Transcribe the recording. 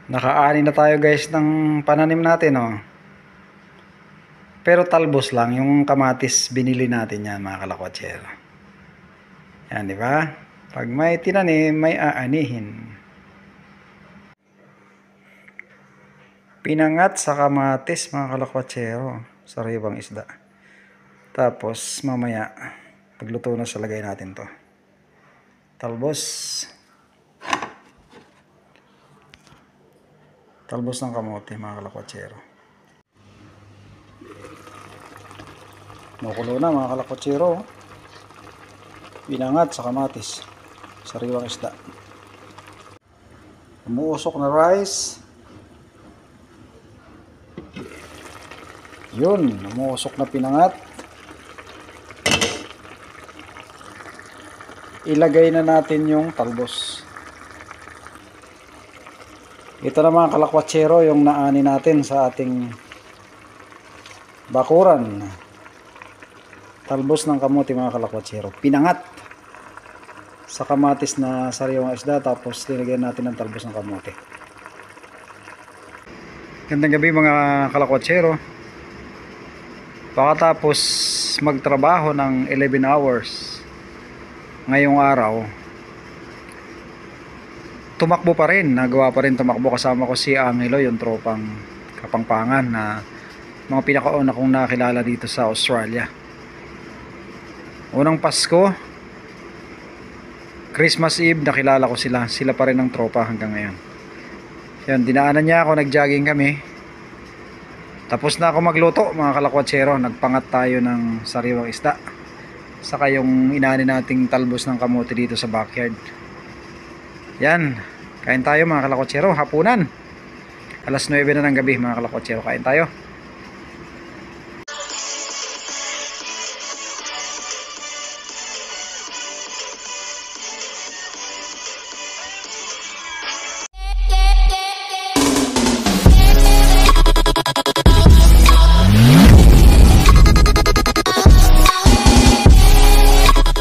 Nakaani na tayo guys ng pananim natin, oh. Pero talbos lang yung kamatis, binili natin yan mga kalakwatsero. Yan, di ba? Pag may tinanim, may aanihin. Pinangat sa kamatis mga kalakwatsero, sariwang isda. Tapos mamaya pagluto na sa lagay natin to. Talbos. Talbos ng kamote mga kalakwatsero. Makulo na mga kalakwatsero. Pinangat sa kamatis, sariwang isda. Umuusok na rice. Yun, umuusok na pinangat. Ilagay na natin yung talbos. Ito na mga kalakwatsero yung naani natin sa ating bakuran. Talbos ng kamote mga kalakwatsero. Pinangat sa kamatis na sariwang isda, tapos nilagyan natin ng talbos ng kamote. Gandang gabi mga kalakwatsero. Pagkatapos magtrabaho ng 11 hours ngayong araw, tumakbo pa rin, nagawa pa rin tumakbo. Kasama ko si Angelo, yung tropang Kapangpangan na mga pinakauna kong nakilala dito sa Australia. Unang Pasko, Christmas Eve, nakilala ko sila pa rin ang tropa hanggang ngayon. Yan, dinaanan niya ako, nag-jogging kami. Tapos na ako magluto mga kalakwatsero, nagpangat tayo ng sariwang isda. Saka yung inani nating talbos ng kamote dito sa backyard. Yan, kain tayo mga kalakwatsero, hapunan. Alas 9 na ng gabi mga kalakwatsero, kain tayo.